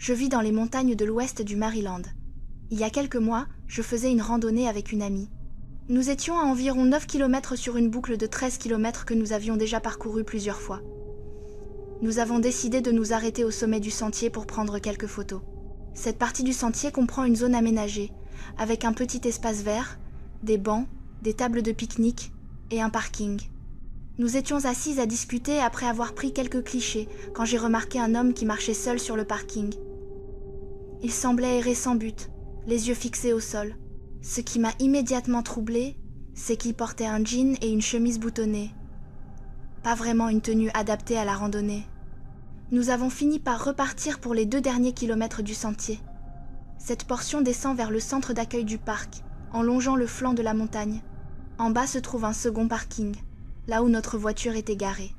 Je vis dans les montagnes de l'ouest du Maryland. Il y a quelques mois, je faisais une randonnée avec une amie. Nous étions à environ 9 km sur une boucle de 13 km que nous avions déjà parcourue plusieurs fois. Nous avons décidé de nous arrêter au sommet du sentier pour prendre quelques photos. Cette partie du sentier comprend une zone aménagée, avec un petit espace vert, des bancs, des tables de pique-nique et un parking. Nous étions assises à discuter après avoir pris quelques clichés quand j'ai remarqué un homme qui marchait seul sur le parking. Il semblait errer sans but, les yeux fixés au sol. Ce qui m'a immédiatement troublée, c'est qu'il portait un jean et une chemise boutonnée. Pas vraiment une tenue adaptée à la randonnée. Nous avons fini par repartir pour les 2 derniers kilomètres du sentier. Cette portion descend vers le centre d'accueil du parc, en longeant le flanc de la montagne. En bas se trouve un second parking, là où notre voiture était garée.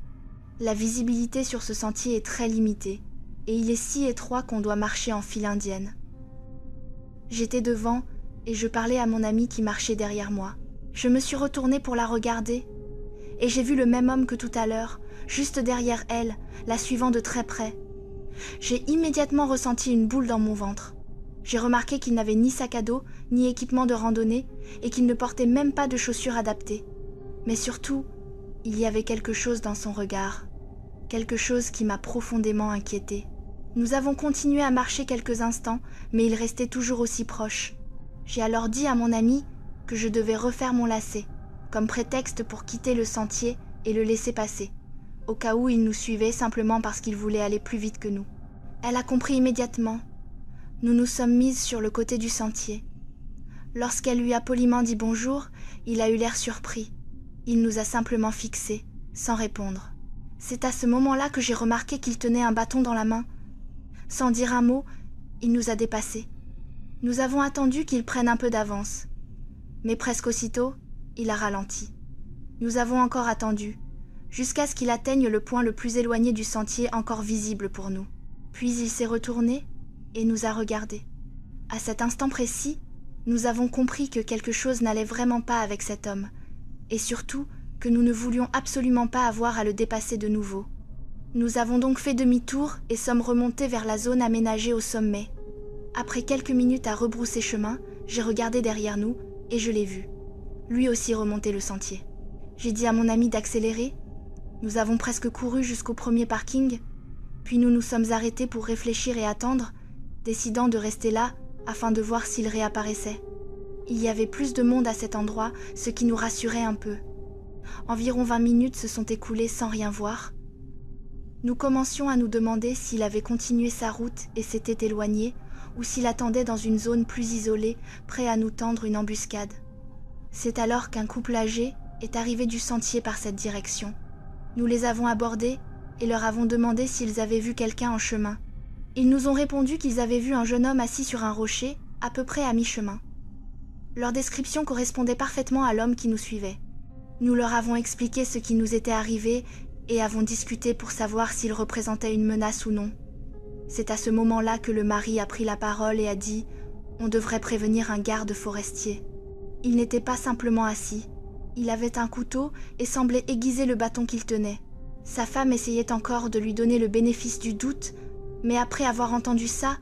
La visibilité sur ce sentier est très limitée, et il est si étroit qu'on doit marcher en file indienne. J'étais devant, et je parlais à mon amie qui marchait derrière moi. Je me suis retournée pour la regarder, et j'ai vu le même homme que tout à l'heure, juste derrière elle, la suivant de très près. J'ai immédiatement ressenti une boule dans mon ventre. J'ai remarqué qu'il n'avait ni sac à dos, ni équipement de randonnée, et qu'il ne portait même pas de chaussures adaptées. Mais surtout, il y avait quelque chose dans son regard, quelque chose qui m'a profondément inquiétée. Nous avons continué à marcher quelques instants, mais il restait toujours aussi proche. J'ai alors dit à mon ami que je devais refaire mon lacet, comme prétexte pour quitter le sentier et le laisser passer, au cas où il nous suivait simplement parce qu'il voulait aller plus vite que nous. Elle a compris immédiatement. Nous nous sommes mises sur le côté du sentier. Lorsqu'elle lui a poliment dit bonjour, il a eu l'air surpris. Il nous a simplement fixés, sans répondre. C'est à ce moment-là que j'ai remarqué qu'il tenait un bâton dans la main. Sans dire un mot, il nous a dépassés. Nous avons attendu qu'il prenne un peu d'avance. Mais presque aussitôt, il a ralenti. Nous avons encore attendu, jusqu'à ce qu'il atteigne le point le plus éloigné du sentier encore visible pour nous. Puis il s'est retourné et nous a regardés. À cet instant précis, nous avons compris que quelque chose n'allait vraiment pas avec cet homme, et surtout que nous ne voulions absolument pas avoir à le dépasser de nouveau. Nous avons donc fait demi-tour et sommes remontés vers la zone aménagée au sommet. Après quelques minutes à rebrousser chemin, j'ai regardé derrière nous et je l'ai vu. Lui aussi remonter le sentier. J'ai dit à mon ami d'accélérer. Nous avons presque couru jusqu'au premier parking, puis nous nous sommes arrêtés pour réfléchir et attendre, décidant de rester là afin de voir s'il réapparaissait. Il y avait plus de monde à cet endroit, ce qui nous rassurait un peu. Environ 20 minutes se sont écoulées sans rien voir. Nous commencions à nous demander s'il avait continué sa route et s'était éloigné, ou s'il attendait dans une zone plus isolée, prêt à nous tendre une embuscade. C'est alors qu'un couple âgé est arrivé du sentier par cette direction. Nous les avons abordés et leur avons demandé s'ils avaient vu quelqu'un en chemin. Ils nous ont répondu qu'ils avaient vu un jeune homme assis sur un rocher, à peu près à mi-chemin. Leur description correspondait parfaitement à l'homme qui nous suivait. Nous leur avons expliqué ce qui nous était arrivé et avons discuté pour savoir s'il représentait une menace ou non. C'est à ce moment-là que le mari a pris la parole et a dit « On devrait prévenir un garde forestier ». Il n'était pas simplement assis. Il avait un couteau et semblait aiguiser le bâton qu'il tenait. Sa femme essayait encore de lui donner le bénéfice du doute, mais après avoir entendu ça,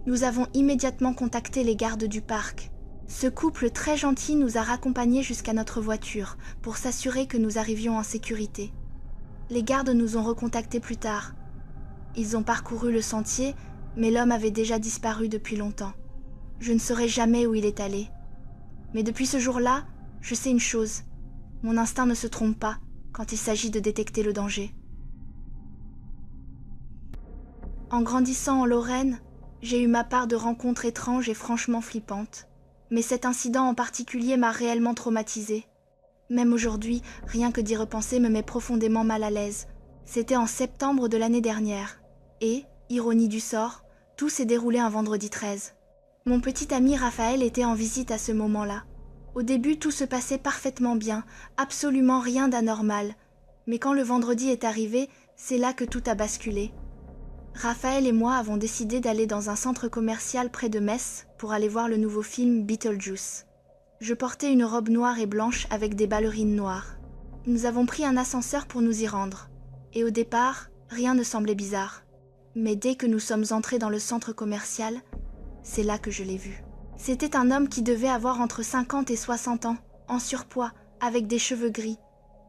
nous avons immédiatement contacté les gardes du parc. Ce couple très gentil nous a raccompagnés jusqu'à notre voiture pour s'assurer que nous arrivions en sécurité. Les gardes nous ont recontactés plus tard. Ils ont parcouru le sentier, mais l'homme avait déjà disparu depuis longtemps. Je ne saurais jamais où il est allé. Mais depuis ce jour-là, je sais une chose. Mon instinct ne se trompe pas quand il s'agit de détecter le danger. En grandissant en Lorraine, j'ai eu ma part de rencontres étranges et franchement flippantes. Mais cet incident en particulier m'a réellement traumatisée. Même aujourd'hui, rien que d'y repenser me met profondément mal à l'aise. C'était en septembre de l'année dernière. Et, ironie du sort, tout s'est déroulé un vendredi 13. Mon petit ami Raphaël était en visite à ce moment-là. Au début, tout se passait parfaitement bien, absolument rien d'anormal. Mais quand le vendredi est arrivé, c'est là que tout a basculé. Raphaël et moi avons décidé d'aller dans un centre commercial près de Metz pour aller voir le nouveau film Beetlejuice. Je portais une robe noire et blanche avec des ballerines noires. Nous avons pris un ascenseur pour nous y rendre. Et au départ, rien ne semblait bizarre. Mais dès que nous sommes entrés dans le centre commercial, c'est là que je l'ai vu. C'était un homme qui devait avoir entre 50 et 60 ans, en surpoids, avec des cheveux gris.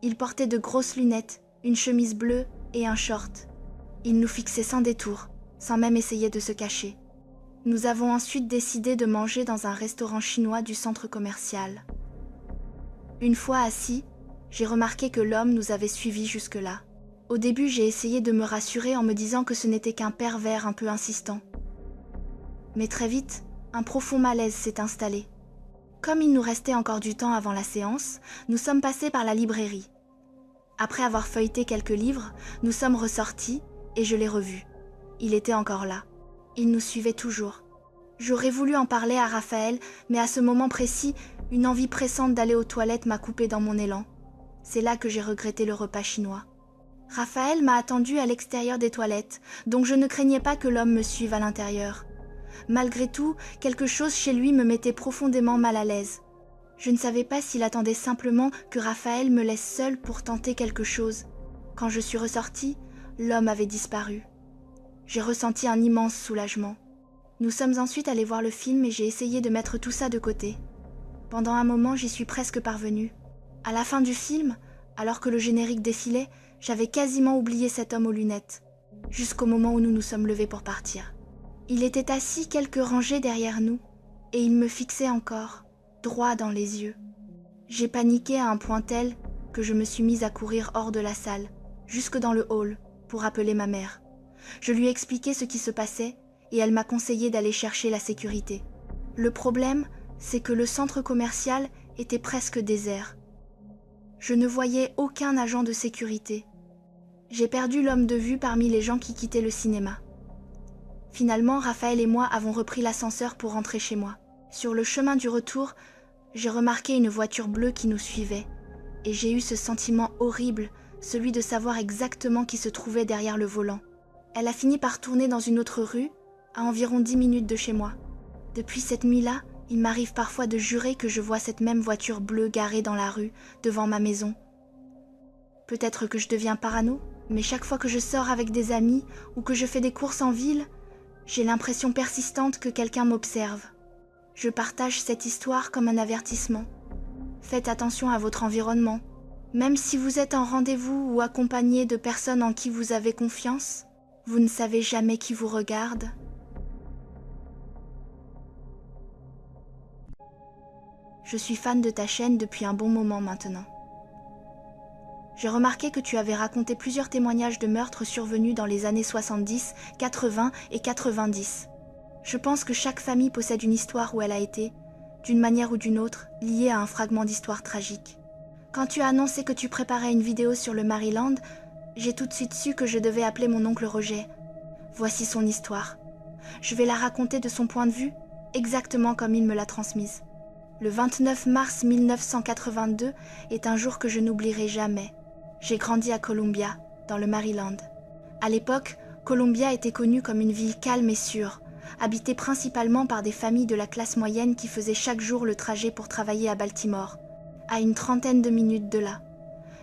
Il portait de grosses lunettes, une chemise bleue et un short. Il nous fixait sans détour, sans même essayer de se cacher. Nous avons ensuite décidé de manger dans un restaurant chinois du centre commercial. Une fois assis, j'ai remarqué que l'homme nous avait suivis jusque-là. Au début, j'ai essayé de me rassurer en me disant que ce n'était qu'un pervers un peu insistant. Mais très vite, un profond malaise s'est installé. Comme il nous restait encore du temps avant la séance, nous sommes passés par la librairie. Après avoir feuilleté quelques livres, nous sommes ressortis et je l'ai revu. Il était encore là. Il nous suivait toujours. J'aurais voulu en parler à Raphaël, mais à ce moment précis, une envie pressante d'aller aux toilettes m'a coupé dans mon élan. C'est là que j'ai regretté le repas chinois. Raphaël m'a attendu à l'extérieur des toilettes, donc je ne craignais pas que l'homme me suive à l'intérieur. Malgré tout, quelque chose chez lui me mettait profondément mal à l'aise. Je ne savais pas s'il attendait simplement que Raphaël me laisse seule pour tenter quelque chose. Quand je suis ressortie, l'homme avait disparu. J'ai ressenti un immense soulagement. Nous sommes ensuite allés voir le film et j'ai essayé de mettre tout ça de côté. Pendant un moment, j'y suis presque parvenue. À la fin du film, alors que le générique défilait, j'avais quasiment oublié cet homme aux lunettes, jusqu'au moment où nous nous sommes levés pour partir. Il était assis quelques rangées derrière nous, et il me fixait encore, droit dans les yeux. J'ai paniqué à un point tel que je me suis mise à courir hors de la salle, jusque dans le hall, pour appeler ma mère. Je lui ai expliqué ce qui se passait, et elle m'a conseillé d'aller chercher la sécurité. Le problème, c'est que le centre commercial était presque désert. Je ne voyais aucun agent de sécurité. J'ai perdu l'homme de vue parmi les gens qui quittaient le cinéma. Finalement, Raphaël et moi avons repris l'ascenseur pour rentrer chez moi. Sur le chemin du retour, j'ai remarqué une voiture bleue qui nous suivait, et j'ai eu ce sentiment horrible, celui de savoir exactement qui se trouvait derrière le volant. Elle a fini par tourner dans une autre rue, à environ 10 minutes de chez moi. Depuis cette nuit-là, il m'arrive parfois de jurer que je vois cette même voiture bleue garée dans la rue, devant ma maison. Peut-être que je deviens parano, mais chaque fois que je sors avec des amis ou que je fais des courses en ville, j'ai l'impression persistante que quelqu'un m'observe. Je partage cette histoire comme un avertissement. Faites attention à votre environnement. Même si vous êtes en rendez-vous ou accompagné de personnes en qui vous avez confiance, vous ne savez jamais qui vous regarde. Je suis fan de ta chaîne depuis un bon moment maintenant. J'ai remarqué que tu avais raconté plusieurs témoignages de meurtres survenus dans les années 70, 80 et 90. Je pense que chaque famille possède une histoire où elle a été, d'une manière ou d'une autre, liée à un fragment d'histoire tragique. Quand tu as annoncé que tu préparais une vidéo sur le Maryland, j'ai tout de suite su que je devais appeler mon oncle Roger. Voici son histoire. Je vais la raconter de son point de vue, exactement comme il me l'a transmise. Le 29 mars 1982 est un jour que je n'oublierai jamais. J'ai grandi à Columbia, dans le Maryland. À l'époque, Columbia était connue comme une ville calme et sûre, habitée principalement par des familles de la classe moyenne qui faisaient chaque jour le trajet pour travailler à Baltimore, à une trentaine de minutes de là.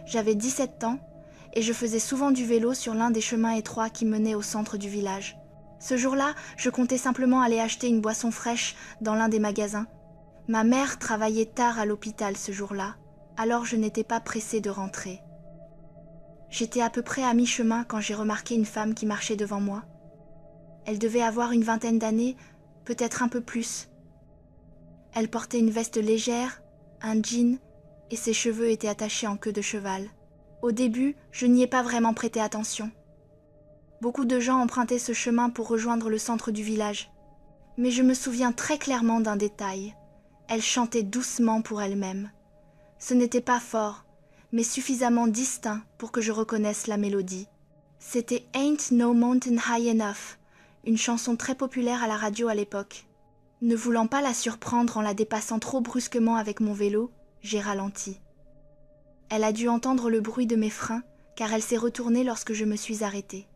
J'avais 17 ans et je faisais souvent du vélo sur l'un des chemins étroits qui menaient au centre du village. Ce jour-là, je comptais simplement aller acheter une boisson fraîche dans l'un des magasins. Ma mère travaillait tard à l'hôpital ce jour-là, alors je n'étais pas pressée de rentrer. J'étais à peu près à mi-chemin quand j'ai remarqué une femme qui marchait devant moi. Elle devait avoir une vingtaine d'années, peut-être un peu plus. Elle portait une veste légère, un jean, et ses cheveux étaient attachés en queue de cheval. Au début, je n'y ai pas vraiment prêté attention. Beaucoup de gens empruntaient ce chemin pour rejoindre le centre du village. Mais je me souviens très clairement d'un détail. Elle chantait doucement pour elle-même. Ce n'était pas fort, mais suffisamment distinct pour que je reconnaisse la mélodie. C'était Ain't No Mountain High Enough, une chanson très populaire à la radio à l'époque. Ne voulant pas la surprendre en la dépassant trop brusquement avec mon vélo, j'ai ralenti. Elle a dû entendre le bruit de mes freins, car elle s'est retournée lorsque je me suis arrêtée.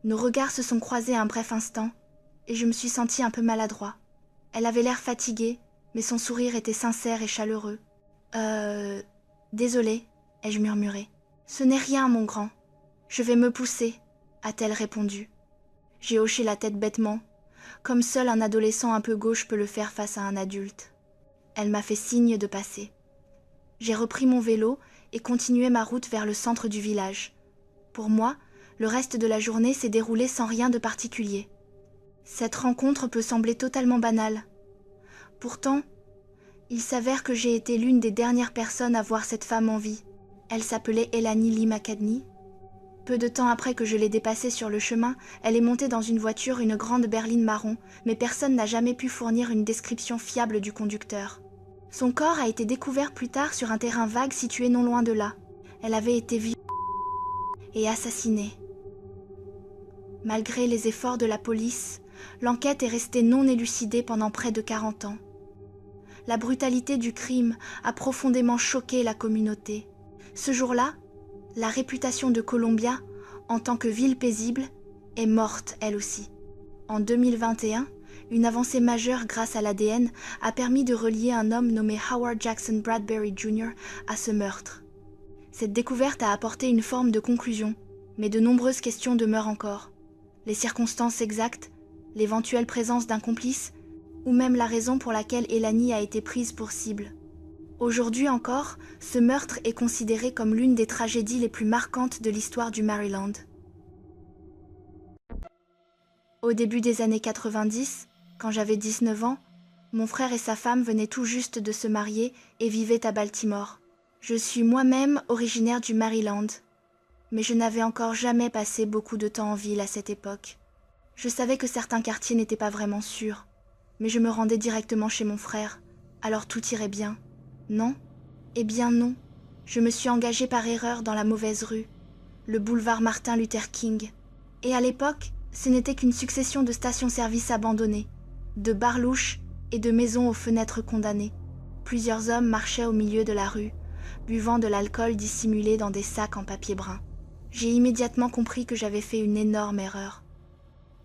Nos regards se sont croisés un bref instant, et je me suis sentie un peu maladroit. Elle avait l'air fatiguée, mais son sourire était sincère et chaleureux. Désolée, ai-je murmuré. Ce n'est rien, mon grand. Je vais me pousser, a-t-elle répondu. J'ai hoché la tête bêtement, comme seul un adolescent un peu gauche peut le faire face à un adulte. Elle m'a fait signe de passer. J'ai repris mon vélo et continué ma route vers le centre du village. Pour moi, le reste de la journée s'est déroulé sans rien de particulier. Cette rencontre peut sembler totalement banale. Pourtant, il s'avère que j'ai été l'une des dernières personnes à voir cette femme en vie. Elle s'appelait Elani Lee McCadney. Peu de temps après que je l'ai dépassée sur le chemin, elle est montée dans une voiture, une grande berline marron, mais personne n'a jamais pu fournir une description fiable du conducteur. Son corps a été découvert plus tard sur un terrain vague situé non loin de là. Elle avait été violée et assassinée. Malgré les efforts de la police, l'enquête est restée non élucidée pendant près de 40 ans. La brutalité du crime a profondément choqué la communauté. Ce jour-là, la réputation de Columbia, en tant que ville paisible, est morte elle aussi. En 2021, une avancée majeure grâce à l'ADN a permis de relier un homme nommé Howard Jackson Bradbury Jr. à ce meurtre. Cette découverte a apporté une forme de conclusion, mais de nombreuses questions demeurent encore. Les circonstances exactes, l'éventuelle présence d'un complice, ou même la raison pour laquelle Elani a été prise pour cible. Aujourd'hui encore, ce meurtre est considéré comme l'une des tragédies les plus marquantes de l'histoire du Maryland. Au début des années 90, quand j'avais 19 ans, mon frère et sa femme venaient tout juste de se marier et vivaient à Baltimore. Je suis moi-même originaire du Maryland, mais je n'avais encore jamais passé beaucoup de temps en ville à cette époque. Je savais que certains quartiers n'étaient pas vraiment sûrs, mais je me rendais directement chez mon frère, alors tout irait bien. Non? Eh bien non. Je me suis engagée par erreur dans la mauvaise rue, le boulevard Martin Luther King. Et à l'époque, ce n'était qu'une succession de stations-service abandonnées, de bars louches et de maisons aux fenêtres condamnées. Plusieurs hommes marchaient au milieu de la rue, buvant de l'alcool dissimulé dans des sacs en papier brun. J'ai immédiatement compris que j'avais fait une énorme erreur.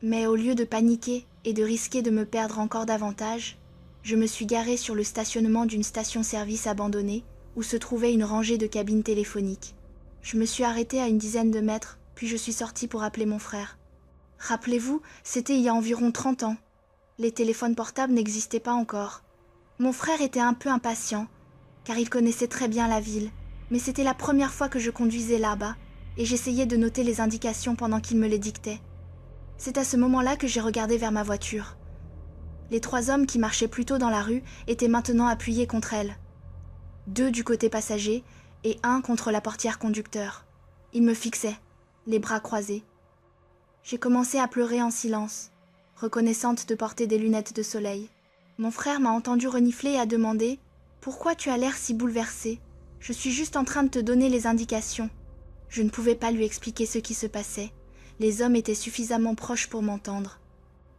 Mais au lieu de paniquer et de risquer de me perdre encore davantage, je me suis garée sur le stationnement d'une station-service abandonnée où se trouvait une rangée de cabines téléphoniques. Je me suis arrêtée à une dizaine de mètres, puis je suis sortie pour appeler mon frère. Rappelez-vous, c'était il y a environ 30 ans. Les téléphones portables n'existaient pas encore. Mon frère était un peu impatient, car il connaissait très bien la ville, mais c'était la première fois que je conduisais là-bas, et j'essayais de noter les indications pendant qu'il me les dictait. C'est à ce moment-là que j'ai regardé vers ma voiture. Les 3 hommes qui marchaient plus tôt dans la rue étaient maintenant appuyés contre elle. 2 du côté passager et 1 contre la portière conducteur. Ils me fixaient, les bras croisés. J'ai commencé à pleurer en silence, reconnaissante de porter des lunettes de soleil. Mon frère m'a entendu renifler et a demandé « Pourquoi tu as l'air si bouleversé ? Je suis juste en train de te donner les indications. » Je ne pouvais pas lui expliquer ce qui se passait. Les hommes étaient suffisamment proches pour m'entendre.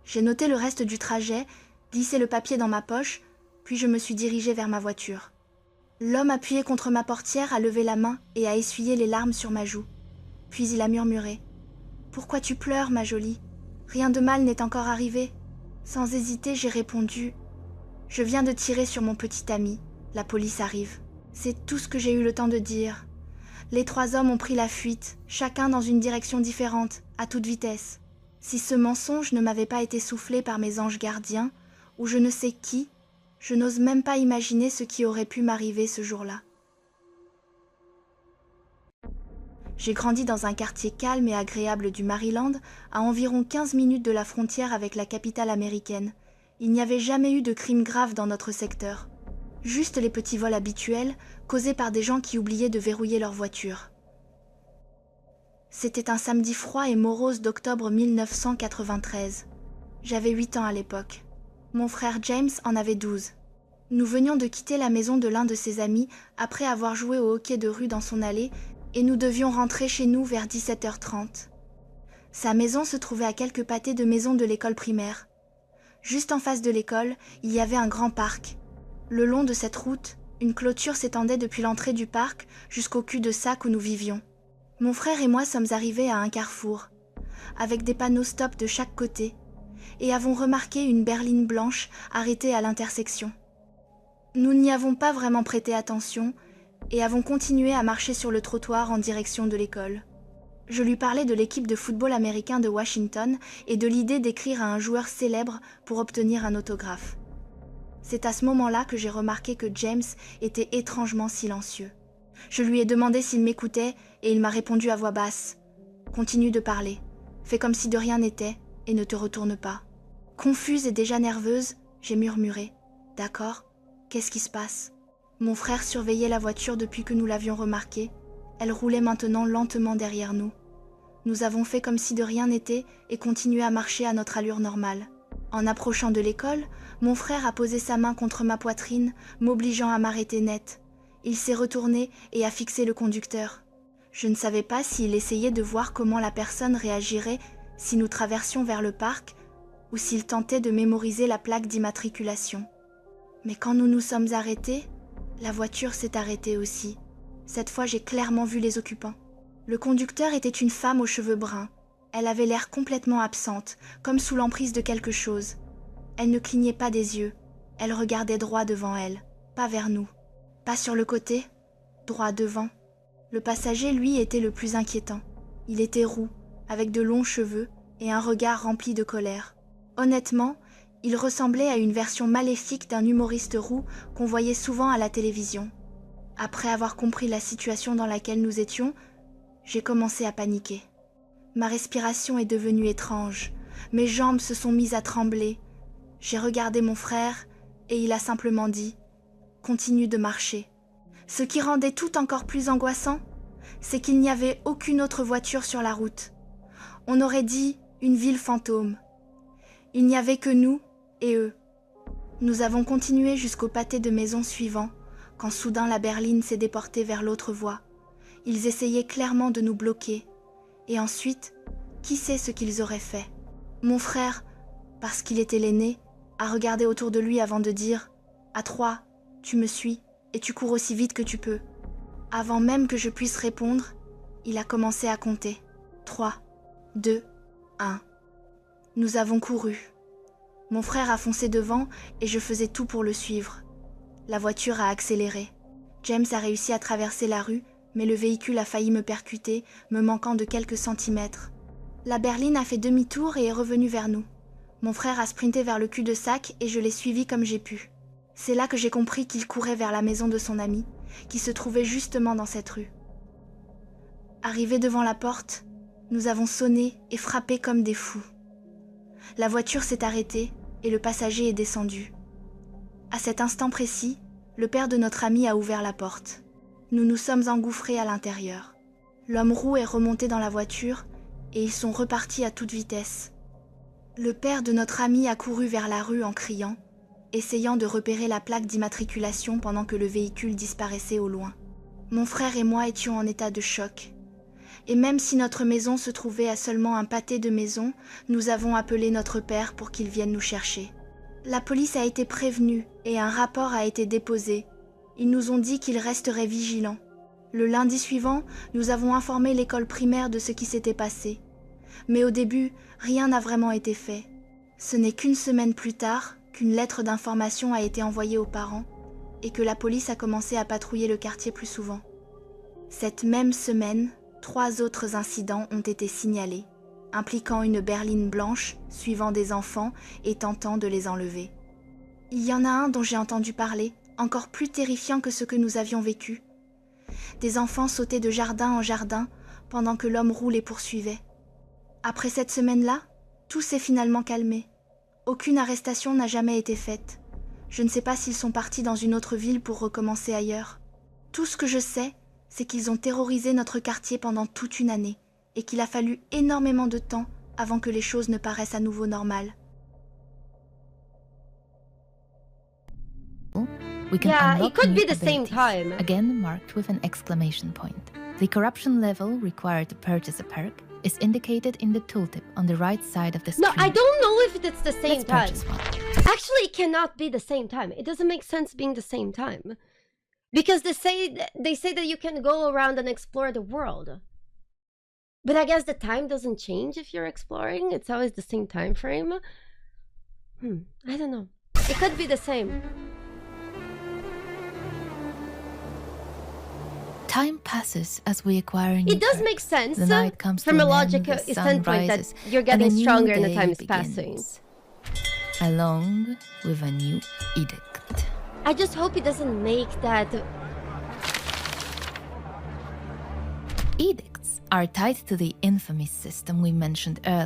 J'ai noté le reste du trajet, glissé le papier dans ma poche, puis je me suis dirigée vers ma voiture. L'homme appuyé contre ma portière a levé la main et a essuyé les larmes sur ma joue. Puis il a murmuré « Pourquoi tu pleures, ma jolie ? Rien de mal n'est encore arrivé. » Sans hésiter, j'ai répondu « Je viens de tirer sur mon petit ami. La police arrive. » C'est tout ce que j'ai eu le temps de dire. Les 3 hommes ont pris la fuite, chacun dans une direction différente, à toute vitesse. Si ce mensonge ne m'avait pas été soufflé par mes anges gardiens, ou je ne sais qui, je n'ose même pas imaginer ce qui aurait pu m'arriver ce jour-là. J'ai grandi dans un quartier calme et agréable du Maryland, à environ 15 minutes de la frontière avec la capitale américaine. Il n'y avait jamais eu de crime grave dans notre secteur. Juste les petits vols habituels, causés par des gens qui oubliaient de verrouiller leur voiture. C'était un samedi froid et morose d'octobre 1993. J'avais 8 ans à l'époque. Mon frère James en avait 12. Nous venions de quitter la maison de l'un de ses amis après avoir joué au hockey de rue dans son allée et nous devions rentrer chez nous vers 17h30. Sa maison se trouvait à quelques pâtés de maison de l'école primaire. Juste en face de l'école, il y avait un grand parc. Le long de cette route, une clôture s'étendait depuis l'entrée du parc jusqu'au cul-de-sac où nous vivions. Mon frère et moi sommes arrivés à un carrefour, avec des panneaux stop de chaque côté, et avons remarqué une berline blanche arrêtée à l'intersection. Nous n'y avons pas vraiment prêté attention et avons continué à marcher sur le trottoir en direction de l'école. Je lui parlais de l'équipe de football américain de Washington et de l'idée d'écrire à un joueur célèbre pour obtenir un autographe. C'est à ce moment-là que j'ai remarqué que James était étrangement silencieux. Je lui ai demandé s'il m'écoutait et il m'a répondu à voix basse. « Continue de parler. Fais comme si de rien n'était et ne te retourne pas. » Confuse et déjà nerveuse, j'ai murmuré. « D'accord, qu'est-ce qui se passe ?» Mon frère surveillait la voiture depuis que nous l'avions remarquée. Elle roulait maintenant lentement derrière nous. Nous avons fait comme si de rien n'était et continué à marcher à notre allure normale. En approchant de l'école, mon frère a posé sa main contre ma poitrine, m'obligeant à m'arrêter net. Il s'est retourné et a fixé le conducteur. Je ne savais pas s'il essayait de voir comment la personne réagirait si nous traversions vers le parc ou s'il tentait de mémoriser la plaque d'immatriculation. Mais quand nous nous sommes arrêtés, la voiture s'est arrêtée aussi. Cette fois, j'ai clairement vu les occupants. Le conducteur était une femme aux cheveux bruns. Elle avait l'air complètement absente, comme sous l'emprise de quelque chose. Elle ne clignait pas des yeux. Elle regardait droit devant elle, pas vers nous. Pas sur le côté, droit devant. Le passager, lui, était le plus inquiétant. Il était roux, avec de longs cheveux et un regard rempli de colère. Honnêtement, il ressemblait à une version maléfique d'un humoriste roux qu'on voyait souvent à la télévision. Après avoir compris la situation dans laquelle nous étions, j'ai commencé à paniquer. Ma respiration est devenue étrange. Mes jambes se sont mises à trembler. J'ai regardé mon frère et il a simplement dit « Continue de marcher ». Ce qui rendait tout encore plus angoissant, c'est qu'il n'y avait aucune autre voiture sur la route. On aurait dit une ville fantôme. Il n'y avait que nous et eux. Nous avons continué jusqu'au pâté de maison suivant, quand soudain la berline s'est déportée vers l'autre voie. Ils essayaient clairement de nous bloquer. Et ensuite, qui sait ce qu'ils auraient fait? Mon frère, parce qu'il était l'aîné, a regardé autour de lui avant de dire « À 3, tu me suis et tu cours aussi vite que tu peux. » Avant même que je puisse répondre, il a commencé à compter. 3, 2, 1. Nous avons couru. Mon frère a foncé devant et je faisais tout pour le suivre. La voiture a accéléré. James a réussi à traverser la rue, mais le véhicule a failli me percuter, me manquant de quelques centimètres. La berline a fait demi-tour et est revenue vers nous. Mon frère a sprinté vers le cul-de-sac et je l'ai suivi comme j'ai pu. C'est là que j'ai compris qu'il courait vers la maison de son ami, qui se trouvait justement dans cette rue. Arrivés devant la porte, nous avons sonné et frappé comme des fous. La voiture s'est arrêtée et le passager est descendu. À cet instant précis, le père de notre ami a ouvert la porte. Nous nous sommes engouffrés à l'intérieur. L'homme roux est remonté dans la voiture et ils sont repartis à toute vitesse. Le père de notre ami a couru vers la rue en criant, essayant de repérer la plaque d'immatriculation pendant que le véhicule disparaissait au loin. Mon frère et moi étions en état de choc. Et même si notre maison se trouvait à seulement un pâté de maisons, nous avons appelé notre père pour qu'il vienne nous chercher. La police a été prévenue et un rapport a été déposé. Ils nous ont dit qu'ils resteraient vigilants. Le lundi suivant, nous avons informé l'école primaire de ce qui s'était passé. Mais au début, rien n'a vraiment été fait. Ce n'est qu'une semaine plus tard qu'une lettre d'information a été envoyée aux parents et que la police a commencé à patrouiller le quartier plus souvent. Cette même semaine, 3 autres incidents ont été signalés, impliquant une berline blanche suivant des enfants et tentant de les enlever. Il y en a un dont j'ai entendu parler, encore plus terrifiant que ce que nous avions vécu. Des enfants sautaient de jardin en jardin pendant que l'homme roux les poursuivait. Après cette semaine-là, tout s'est finalement calmé. Aucune arrestation n'a jamais été faite. Je ne sais pas s'ils sont partis dans une autre ville pour recommencer ailleurs. Tout ce que je sais, c'est qu'ils ont terrorisé notre quartier pendant toute une année et qu'il a fallu énormément de temps avant que les choses ne paraissent à nouveau normales. We can Yeah, unlock it could new be the same abilities, time. again marked with an exclamation point. The corruption level required to purchase a perk is indicated in the tooltip on the right side of the screen. No, I don't know if it's the same Let's time. purchase one. Actually, it cannot be the same time. It doesn't make sense being the same time. Because they say that you can go around and explore the world. But I guess the time doesn't change if you're exploring. It's always the same time frame. I don't know. It could be the same. Time passes as we acquire new It does perks. make sense The night comes from to a an end, logical the sun standpoint that rises, you're and a getting new stronger and the day time is begins, passing. along with a new edict. I just hope it doesn't make that. Edicts are tied to the infamous system we mentioned earlier.